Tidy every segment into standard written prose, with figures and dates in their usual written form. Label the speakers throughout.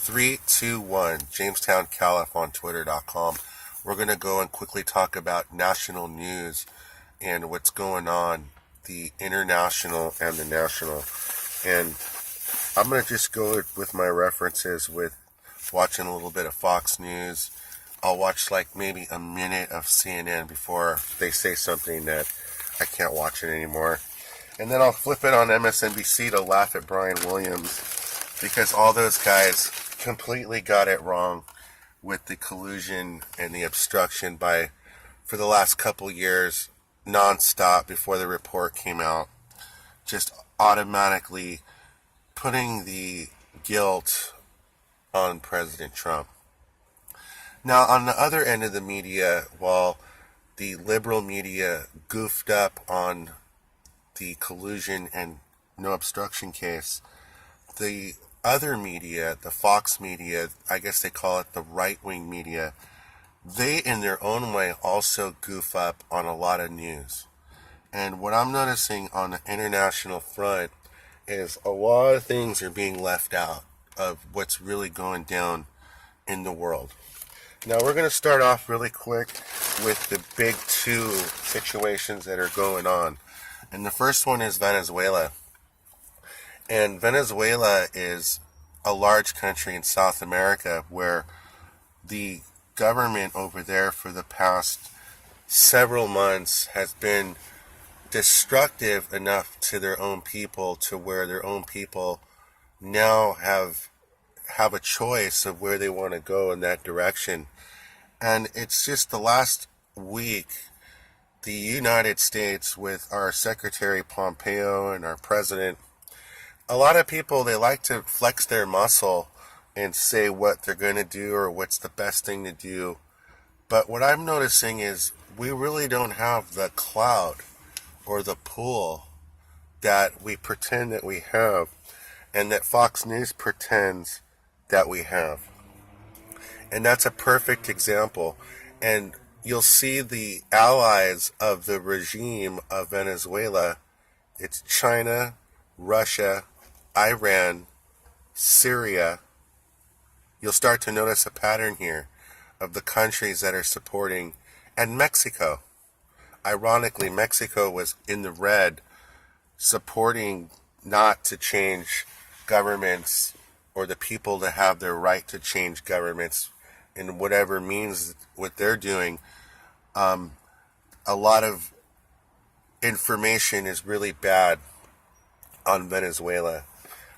Speaker 1: Three, two, one. Jamestown Caliph on Twitter.com. We're going to go and quickly talk about national news and what's going on, the international and the national. And I'm going to just go with my references with watching a little bit of Fox News. I'll watch like maybe a minute of CNN before they say something that I can't watch it anymore. And then I'll flip it on MSNBC to laugh at Brian Williams because all those guys completely got it wrong with the collusion and the obstruction for the last couple years, nonstop before the report came out, just automatically putting the guilt on President Trump. Now, on the other end of the media, while the liberal media goofed up on the collusion and no obstruction case, the other media, the Fox media, I guess they call it the right-wing media, they in their own way also goof up on a lot of news. And what I'm noticing on the international front is a lot of things are being left out of what's really going down in the world. Now we're going to start off really quick with the big two situations that are going on. And the first one is Venezuela. And Venezuela is a large country in South America where the government over there for the past several months has been destructive enough to their own people to where their own people now have a choice of where they want to go in that direction. And it's just the last week, the United States with our Secretary Pompeo and our President, a lot of people, they like to flex their muscle and say what they're going to do or what's the best thing to do. But what I'm noticing is we really don't have the clout or the pull that we pretend that we have and that Fox News pretends that we have. And that's a perfect example. And you'll see the allies of the regime of Venezuela. It's China, Russia, Iran, Syria. You'll start to notice a pattern here of the countries that are supporting, and Mexico. Ironically, Mexico was in the red, supporting not to change governments or the people to have their right to change governments in whatever means what they're doing. A lot of information is really bad on Venezuela.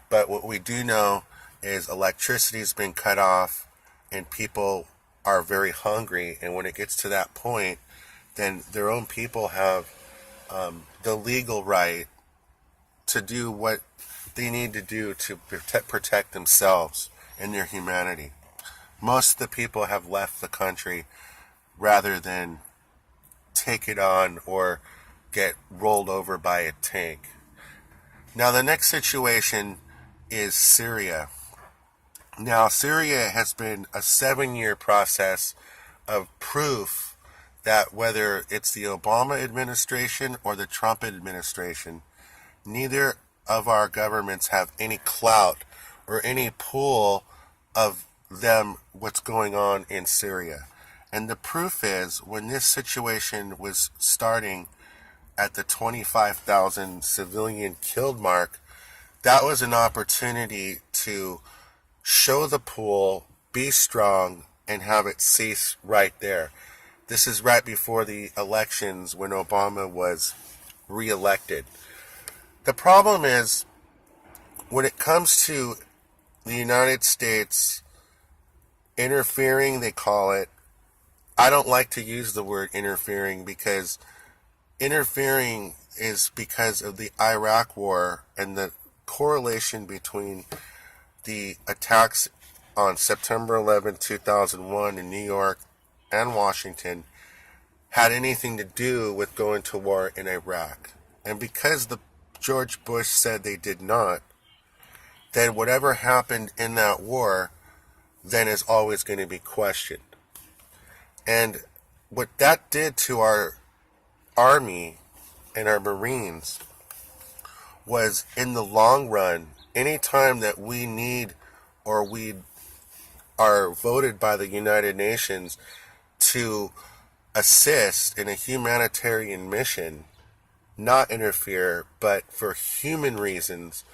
Speaker 1: But what we do know is electricity's been cut off and people are very hungry. And when it gets to that point, then their own people have the legal right to do what they need to do to protect themselves and their humanity. Most of the people have left the country rather than take it on or get rolled over by a tank. Now, the next situation is Syria. Now, Syria has been a 7-year process of proof that whether it's the Obama administration or the Trump administration, neither of our governments have any clout or any pull of them what's going on in Syria. And the proof is when this situation was starting at the 25,000 civilian killed mark, that was an opportunity to show the pull, be strong, and have it cease right there. This is right before the elections when Obama was reelected. The problem is when it comes to the United States interfering, they call it. I don't like to use the word interfering because interfering is because of the Iraq War and the correlation between the attacks on September 11, 2001 in New York and Washington had anything to do with going to war in Iraq. And because George Bush said they did not, then whatever happened in that war then is always going to be questioned. And what that did to our Army and our Marines was, in the long run, any time that we need or we are voted by the United Nations to assist in a humanitarian mission, not interfere, but for human reasons,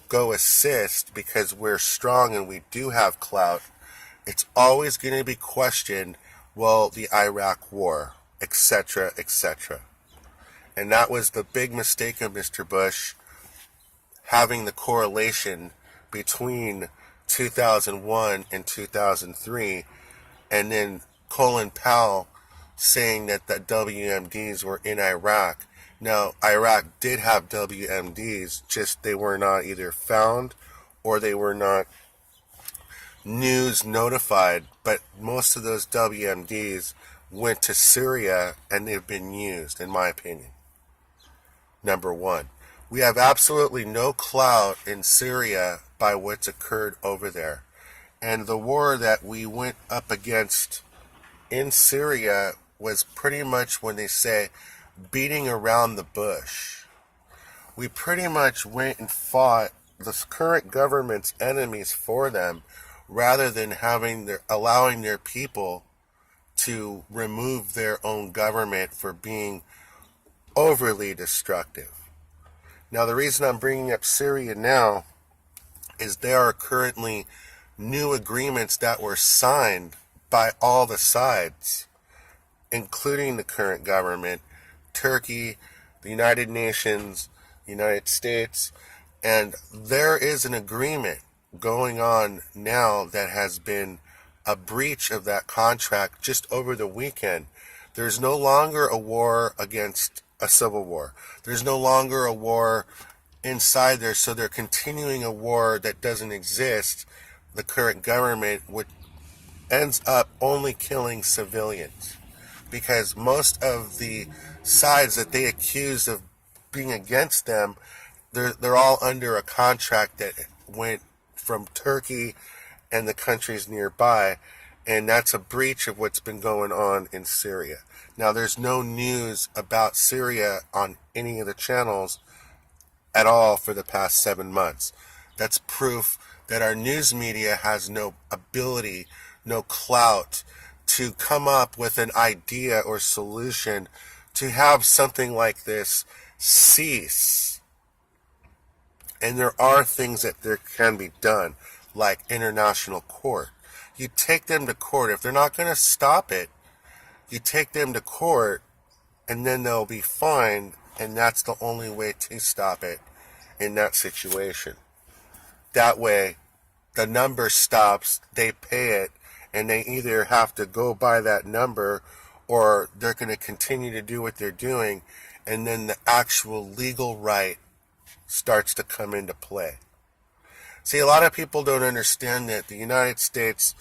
Speaker 1: go assist because we're strong and we do have clout, it's always going to be questioned, well, the Iraq War, etc., etc. And that was the big mistake of Mr. Bush, having the correlation between 2001 and 2003, and then Colin Powell saying that the WMDs were in Iraq. Now, Iraq did have WMDs, just they were not either found or they were not news notified, but most of those WMDs went to Syria and they've been used, in my opinion. Number one, we have absolutely no clout in Syria by what's occurred over there. And the war that we went up against in Syria was pretty much, when they say, beating around the bush. We pretty much went and fought the current government's enemies for them, rather than allowing their people to remove their own government for being overly destructive. Now, the reason I'm bringing up Syria now is there are currently new agreements that were signed by all the sides, including the current government, Turkey, the United Nations, the United States, and there is an agreement going on now that has been a breach of that contract just over the weekend. There's no longer a war against a civil war. There's no longer a war inside there, so they're continuing a war that doesn't exist, the current government, which ends up only killing civilians. Because most of the sides that they accuse of being against them, they're all under a contract that went from Turkey and the countries nearby, and that's a breach of what's been going on in Syria. Now, there's no news about Syria on any of the channels at all for the past 7 months. That's proof that our news media has no ability, no clout to come up with an idea or solution to have something like this cease. And there are things that there can be done, like international court. You take them to court. If they're not going to stop it, you take them to court, and then they'll be fined, and that's the only way to stop it in that situation. That way, the number stops, they pay it, and they either have to go by that number, or they're going to continue to do what they're doing, and then the actual legal right starts to come into play. See, a lot of people don't understand that the United States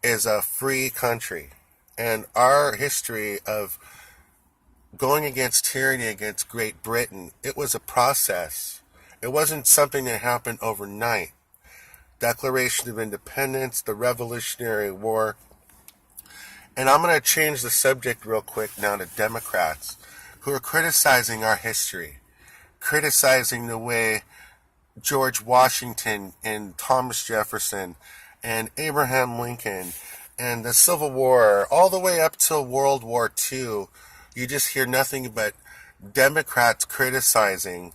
Speaker 1: is a free country, and our history of going against tyranny against Great Britain, it was a process. It wasn't something that happened overnight. Declaration of Independence, the Revolutionary War. And I'm going to change the subject real quick now to Democrats who are criticizing our history, criticizing the way George Washington and Thomas Jefferson and Abraham Lincoln and the Civil War, all the way up till World War II, you just hear nothing but Democrats criticizing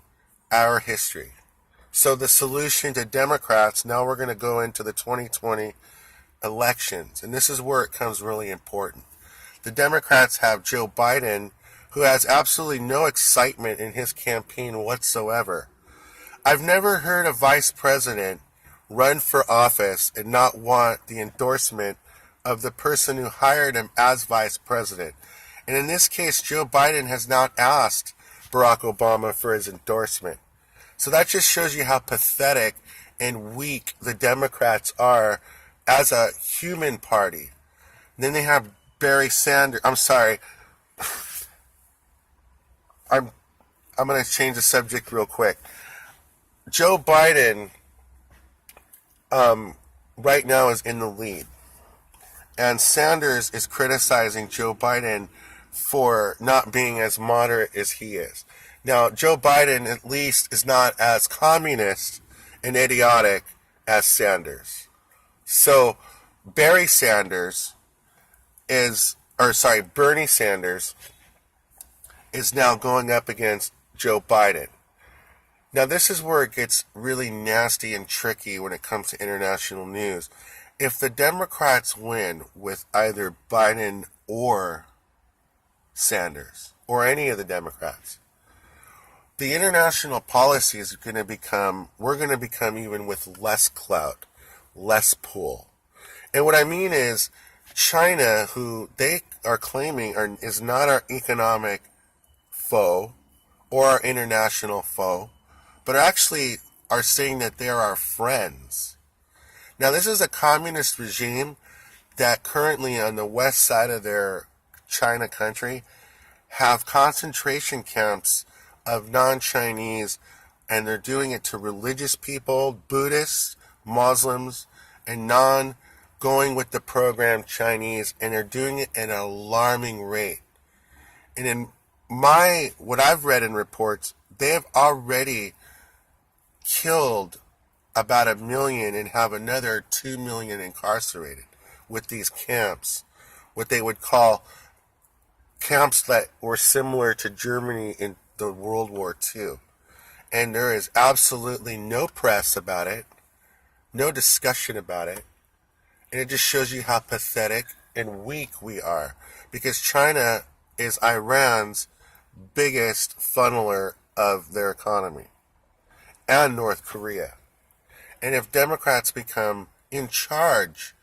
Speaker 1: our history. So the solution to Democrats, now we're going to go into the 2020 elections, and this is where it comes really important. The Democrats have Joe Biden, who has absolutely no excitement in his campaign whatsoever. I've never heard a vice president run for office and not want the endorsement of the person who hired him as vice president. And in this case, Joe Biden has not asked Barack Obama for his endorsement. So that just shows you how pathetic and weak the Democrats are as a human party. And then they have Barry Sanders. I'm sorry. I'm going to change the subject real quick. Joe Biden right now is in the lead. And Sanders is criticizing Joe Biden for not being as moderate as he is. Now, Joe Biden at least is not as communist and idiotic as Sanders. So Bernie Sanders is now going up against Joe Biden. Now, this is where it gets really nasty and tricky when it comes to international news. If the Democrats win with either Biden or Sanders, or any of the Democrats, the international policy is we're going to become even with less clout, less pull. And what I mean is, China, who they are claiming is not our economic foe or our international foe, but actually are saying that they're our friends. Now, this is a communist regime that currently on the west side of their China country have concentration camps of non-Chinese, and they're doing it to religious people, Buddhists, Muslims, and non-going with the program Chinese, and they're doing it at an alarming rate. And in what I've read in reports, they have already killed about 1 million and have another 2 million incarcerated with these camps, what they would call camps that were similar to Germany in the World War II. And there is absolutely no press about it, no discussion about it, and it just shows you how pathetic and weak we are, because China is Iran's biggest funneler of their economy, and North Korea. And if Democrats become in charge,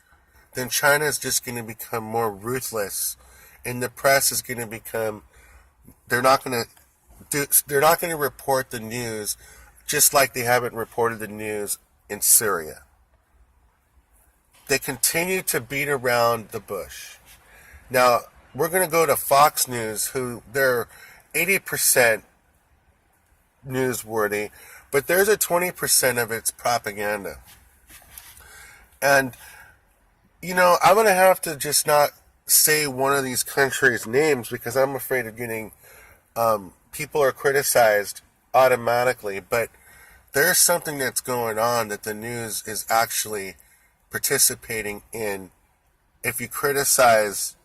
Speaker 1: then China is just going to become more ruthless, and the press is going to become, they're not going to report the news just like they haven't reported the news in Syria. They continue to beat around the bush. Now, we're going to go to Fox News, who they're 80% newsworthy, but there's a 20% of its propaganda. And, I'm going to have to just not say one of these countries' names because I'm afraid of getting, people are criticized automatically, but there's something that's going on that the news is actually participating in. If you criticize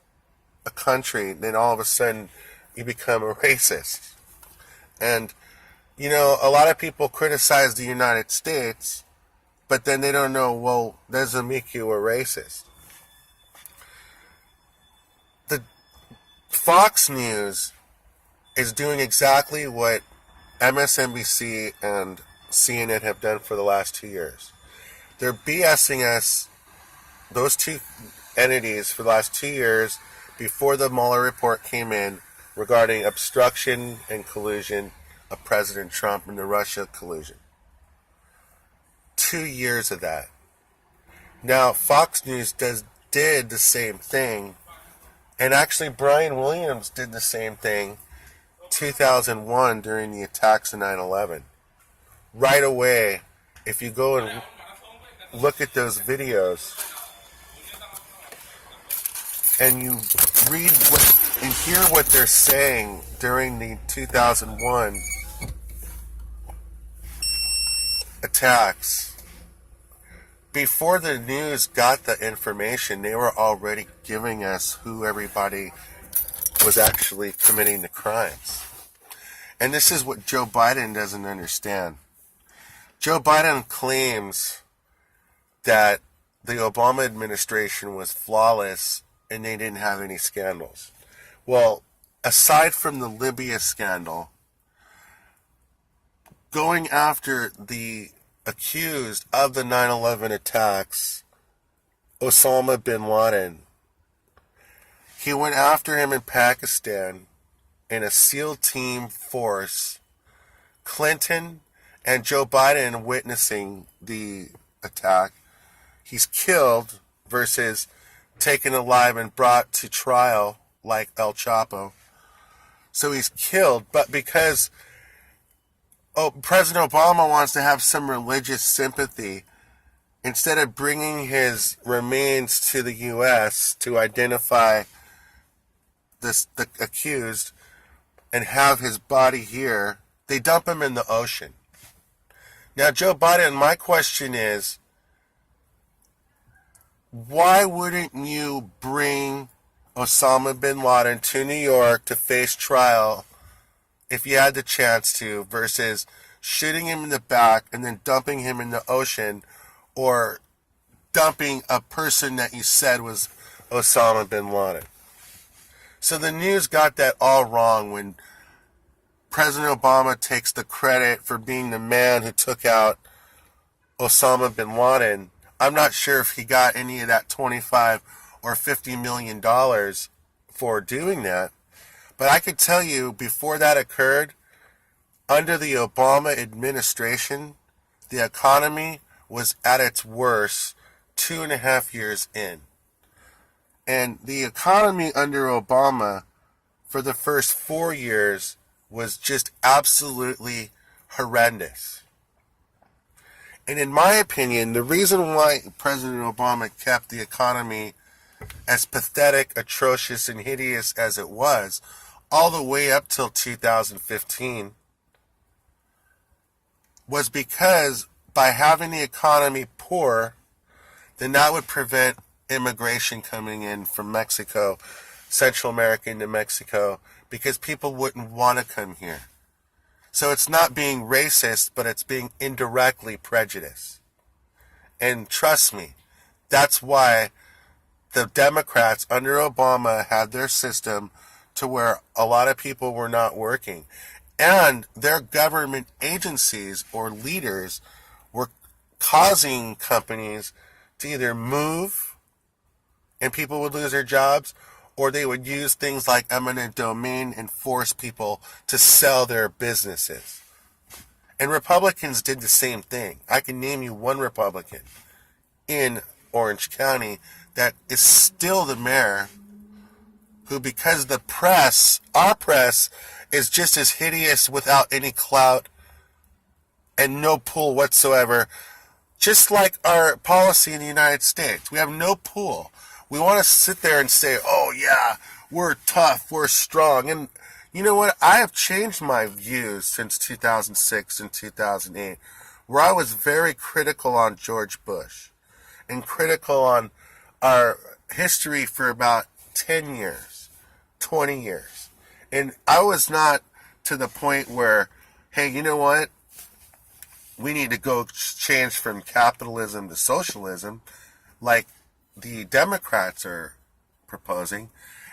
Speaker 1: a country, then all of a sudden you become a racist. And a lot of people criticize the United States, but then they don't know, well, doesn't make you a racist. The Fox News is doing exactly what MSNBC and CNN have done for the last 2 years. They're BSing us, those two entities, for the last 2 years before the Mueller report came in regarding obstruction and collusion of President Trump and the Russia collusion. 2 years of that. Now, Fox News did the same thing, and actually Brian Williams did the same thing 2001 during the attacks of 9/11. Right away, if you go and look at those videos and you read and hear what they're saying during the 2001 attacks, before the news got the information, they were already giving us who everybody was actually committing the crimes. And this is what Joe Biden doesn't understand. Joe Biden claims that the Obama administration was flawless and they didn't have any scandals. Well, aside from the Libya scandal, going after the accused of the 9/11 attacks, Osama bin Laden, he went after him in Pakistan in a SEAL team force, Clinton and Joe Biden witnessing the attack. He's killed versus taken alive and brought to trial like El Chapo. So he's killed, but because President Obama wants to have some religious sympathy, instead of bringing his remains to the U.S. to identify the accused and have his body here, they dump him in the ocean. Now, Joe Biden, my question is, Why wouldn't you bring Osama bin Laden to New York to face trial if you had the chance to, versus shooting him in the back and then dumping him in the ocean, or dumping a person that you said was Osama bin Laden? So the news got that all wrong when President Obama takes the credit for being the man who took out Osama bin Laden. I'm not sure if he got any of that $25 or $50 million for doing that. But I could tell you, before that occurred, under the Obama administration, the economy was at its worst 2.5 years in. And the economy under Obama for the first 4 years was just absolutely horrendous. And in my opinion, the reason why President Obama kept the economy as pathetic, atrocious, and hideous as it was, all the way up till 2015, was because by having the economy poor, then that would prevent immigration coming in from Mexico, Central America into Mexico, because people wouldn't want to come here. So it's not being racist, but it's being indirectly prejudiced. And trust me, that's why the Democrats under Obama had their system to where a lot of people were not working. And their government agencies or leaders were causing companies to either move and people would lose their jobs, or they would use things like eminent domain and force people to sell their businesses. And Republicans did the same thing. I can name you one Republican in Orange County that is still the mayor, who, because the press, our press, is just as hideous without any clout and no pull whatsoever, just like our policy in the United States. We have no pull. We want to sit there and say, oh yeah, we're tough, we're strong. And you know what? I have changed my views since 2006 and 2008, where I was very critical on George Bush and critical on our history for about 10 years, 20 years. And I was not to the point where, hey, you know what? We need to go change from capitalism to socialism, like the Democrats are proposing.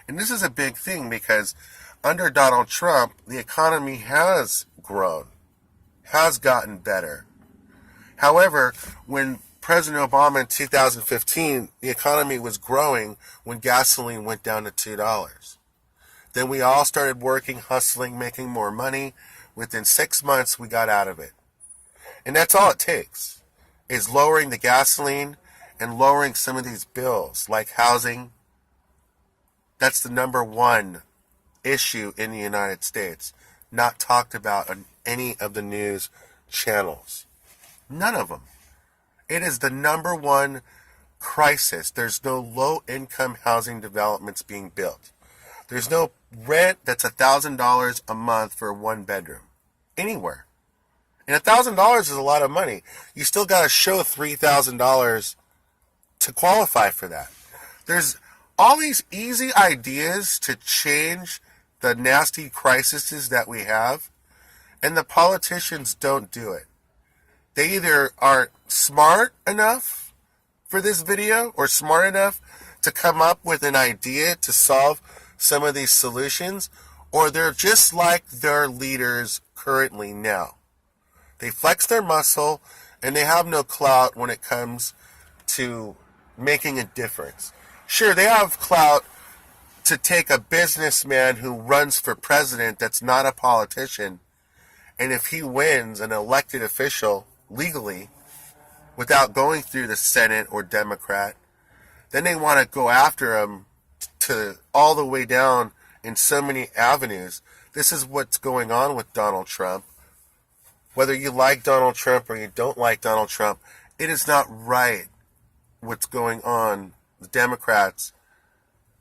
Speaker 1: And this is a big thing because under Donald Trump, the economy has grown, has gotten better. However, when President Obama in 2015, the economy was growing when gasoline went down to $2. Then we all started working, hustling, making more money. Within 6 months, we got out of it. And that's all it takes, is lowering the gasoline and lowering some of these bills, like housing. That's the number one issue in the United States, not talked about on any of the news channels. None of them. It is the number one crisis. There's no low-income housing developments being built. There's no rent that's $1,000 a month for a one bedroom anywhere. And $1,000 is a lot of money. You still got to show $3,000 to qualify for that. There's all these easy ideas to change the nasty crises that we have, and the politicians don't do it. They either aren't smart enough for this video or smart enough to come up with an idea to solve some of these solutions, or they're just like their leaders currently now. They flex their muscle and they have no clout when it comes to making a difference. Sure, they have clout to take a businessman who runs for president that's not a politician, and if he wins an elected official legally without going through the Senate or Democrat, then they want to go after him to all the way down in so many avenues. This is what's going on with Donald Trump. Whether you like Donald Trump or you don't like Donald Trump, it is not right what's going on. The Democrats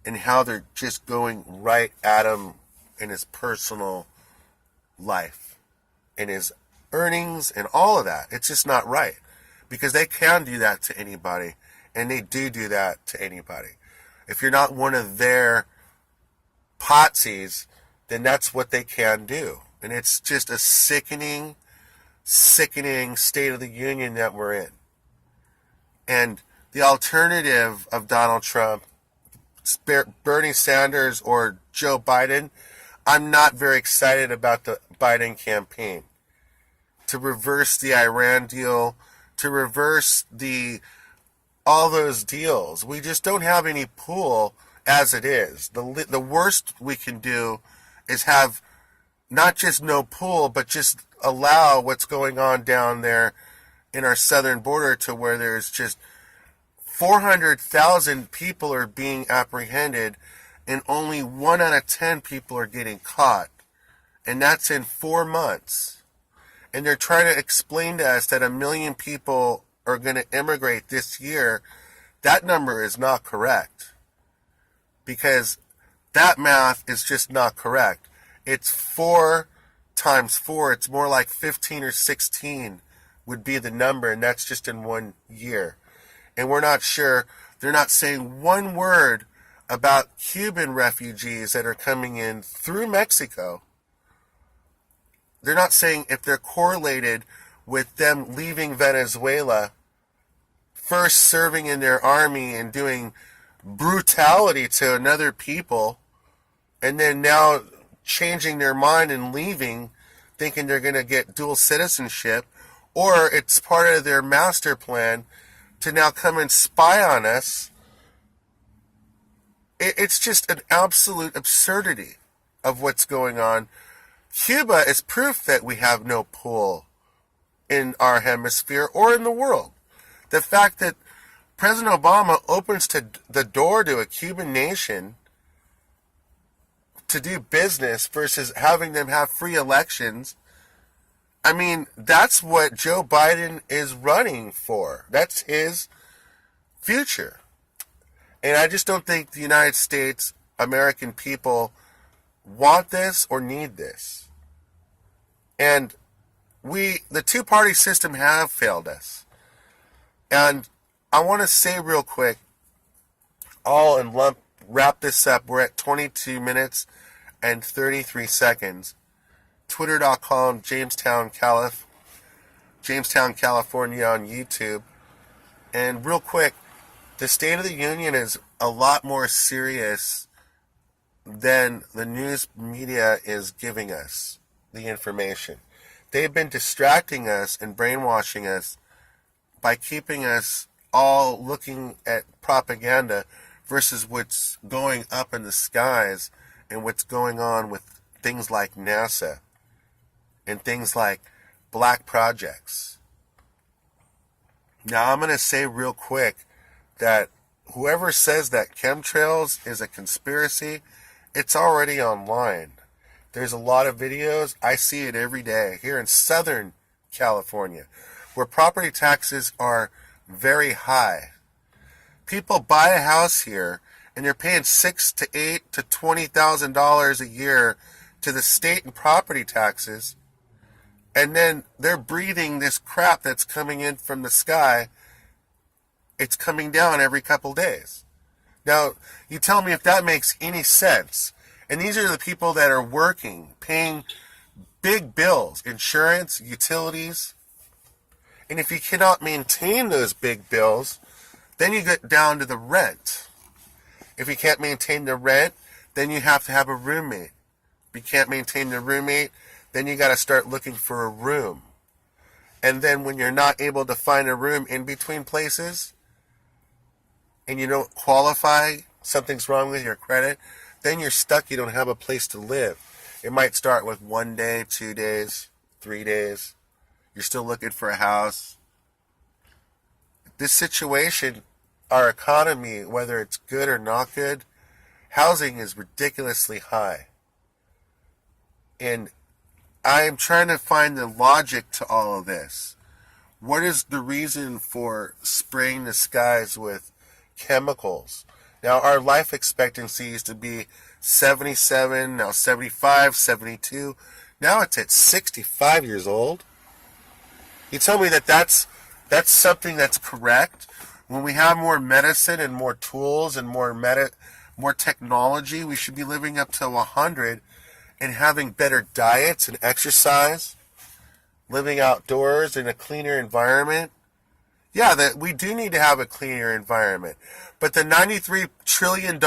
Speaker 1: and how they're just going right at him in his personal life, in his earnings and all of that. It's just not right, because they can do that to anybody And they do that to anybody. If you're not one of their potsies, then that's what they can do. And it's just a sickening state of the union that we're in. And the alternative of Donald Trump, Bernie Sanders, or Joe Biden, I'm not very excited about the Biden campaign. To reverse the Iran deal, to reverse all those deals. We just don't have any pull as it is. The worst we can do is have not just no pull, but just allow what's going on down there in our southern border, to where there's just 400,000 people are being apprehended and only 1 out of 10 people are getting caught. And that's in 4 months. And they're trying to explain to us that 1 million people are going to immigrate this year. That number is not correct, because that math is just not correct. It's 4 times 4. It's more like 15 or 16 would be the number, and that's just in 1 year. And we're not sure. They're not saying one word about Cuban refugees that are coming in through Mexico. They're not saying if they're correlated with them leaving Venezuela, first serving in their army and doing brutality to another people, and then now changing their mind and leaving, thinking they're going to get dual citizenship, or it's part of their master plan to now come and spy on us. It's just an absolute absurdity of what's going on. Cuba is proof that we have no pull in our hemisphere or in the world. The fact that President Obama opens the door to a Cuban nation to do business versus having them have free elections, I mean, that's what Joe Biden is running for. That's his future. And I just don't think the United States, American people, want this or need this. And the two-party system have failed us. And I want to say real quick, wrap this up. We're at 22 minutes and 33 seconds. Twitter.com, Jamestown, California on YouTube. And real quick, the State of the Union is a lot more serious than the news media is giving us the information. They've been distracting us and brainwashing us by keeping us all looking at propaganda versus what's going up in the skies and what's going on with things like NASA and things like black projects. Now, I'm going to say real quick that whoever says that chemtrails is a conspiracy, it's already online. There's a lot of videos. I see it every day here in Southern California, where property taxes are very high. People buy a house here and they're paying $6,000 to $8,000 to $20,000 a year to the state in property taxes, and then they're breathing this crap that's coming in from the sky. It's coming down every couple days. Now, you tell me if that makes any sense. And these are the people that are working, paying big bills, insurance, utilities. And if you cannot maintain those big bills, then you get down to the rent. If you can't maintain the rent, then you have to have a roommate. If you can't maintain the roommate, then you got to start looking for a room. And then when you're not able to find a room in between places, and you don't qualify, something's wrong with your credit, then you're stuck. You don't have a place to live. It might start with 1 day, 2 days, 3 days. You're still looking for a house. This situation, our economy, whether it's good or not good, housing is ridiculously high. And I am trying to find the logic to all of this. What is the reason for spraying the skies with chemicals? Now, our life expectancy used to be 77, now 75, 72. Now it's at 65 years old. You tell me that that's something that's correct, When we have more medicine and more tools and more technology, we should be living up to 100 and having better diets and exercise, living outdoors in a cleaner environment. Yeah, that we do need to have a cleaner environment. But the $93 trillion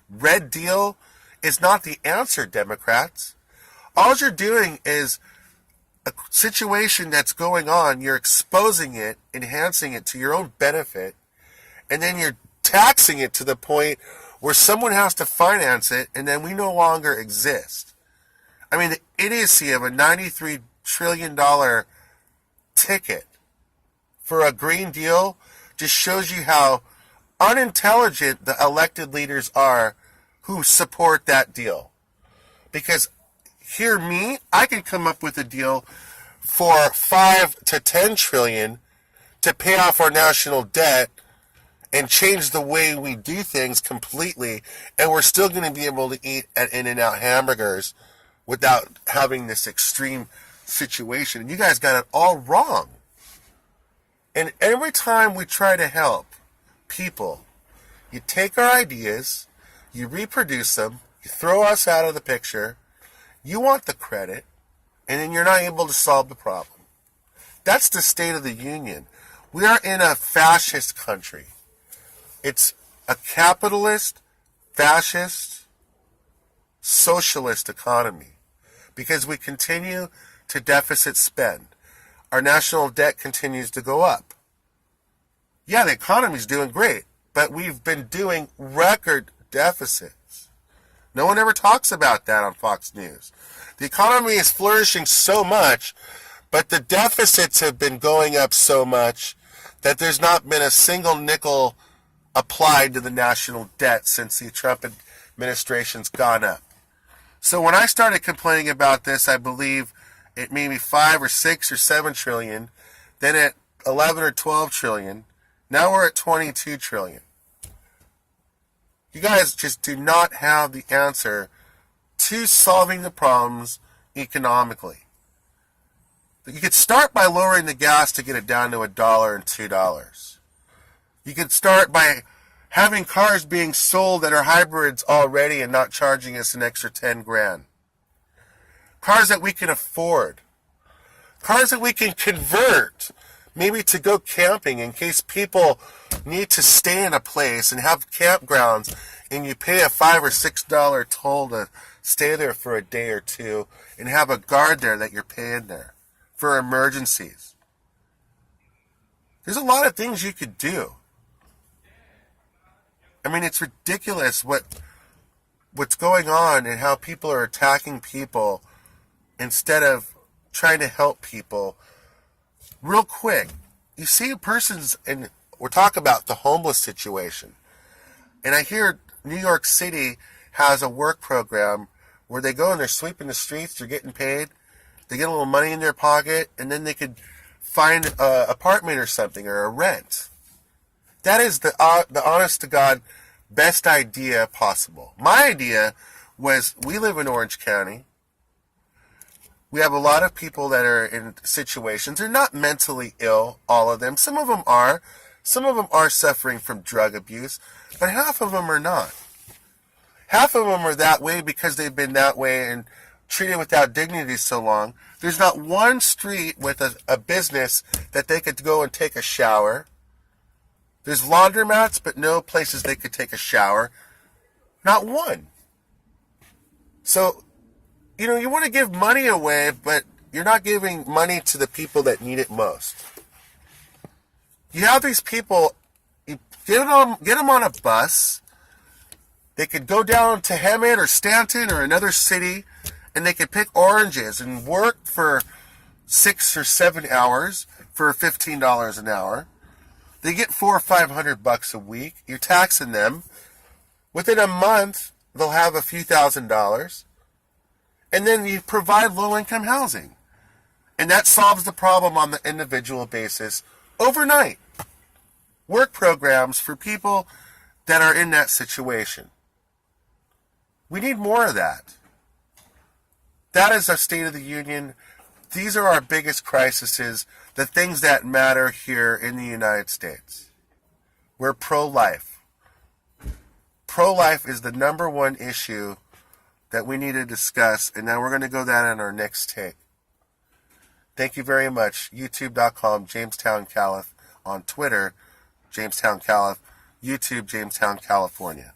Speaker 1: red deal is not the answer, Democrats. All you're doing is a situation that's going on, you're exposing it, enhancing it to your own benefit, and then you're taxing it to the point where someone has to finance it, and then we no longer exist. I mean, the idiocy of a $93 trillion ticket for a Green Deal just shows you how unintelligent the elected leaders are who support that deal. Because hear me, I can come up with a deal for 5 to 10 trillion to pay off our national debt and change the way we do things completely, and we're still going to be able to eat at In-N-Out hamburgers without having this extreme situation. And you guys got it all wrong. And every time we try to help people, you take our ideas, you reproduce them, you throw us out of the picture, you want the credit, and then you're not able to solve the problem. That's the state of the union. We are in a fascist country. It's a capitalist, fascist, socialist economy because we continue to deficit spend. Our national debt continues to go up. Yeah, the economy's doing great, but we've been doing record deficits. No one ever talks about that on Fox News. The economy is flourishing so much, but the deficits have been going up so much that there's not been a single nickel applied to the national debt since the Trump administration's gone up. So when I started complaining about this, I believe it may be 5 or 6 or 7 trillion, then at 11 or 12 trillion. Now we're at 22 trillion. You guys just do not have the answer to solving the problems economically. You could start by lowering the gas to get it down to $1 and $2. You could start by having cars being sold that are hybrids already and not charging us an extra 10 grand. Cars that we can afford. Cars that we can convert, maybe to go camping in case people need to stay in a place and have campgrounds and you pay a $5 or $6 toll to stay there for a day or two and have a guard there that you're paying there for emergencies. There's a lot of things you could do. I mean, it's ridiculous what's going on and how people are attacking people instead of trying to help people. Real quick, you see a person's, and we're talking about the homeless situation, and I hear New York City has a work program where they go and they're sweeping the streets, they're getting paid, they get a little money in their pocket, and then they could find an apartment or something, or a rent. That is the honest to God best idea possible. My idea was, we live in Orange County. We have a lot of people that are in situations, they're not mentally ill, all of them. Some of them are. Some of them are suffering from drug abuse, but half of them are not. Half of them are that way because they've been that way and treated without dignity so long. There's not one street with a business that they could go and take a shower. There's laundromats, but no places they could take a shower. Not one. So, you want to give money away, but you're not giving money to the people that need it most. You have these people, you get them on a bus. They could go down to Hemet or Stanton or another city, and they could pick oranges and work for 6 or 7 hours for $15 an hour. They get $400 or $500 a week. You're taxing them. Within a month, they'll have a few $1,000s. And then you provide low-income housing. And that solves the problem on the individual basis overnight. Work programs for people that are in that situation. We need more of that. That is our State of the Union. These are our biggest crises, the things that matter here in the United States. We're pro-life. Pro-life is the number one issue that we need to discuss, and now we're going to go that in our next take. Thank you very much. YouTube.com, Jamestown Calif. On Twitter, Jamestown Calif. YouTube, Jamestown, California.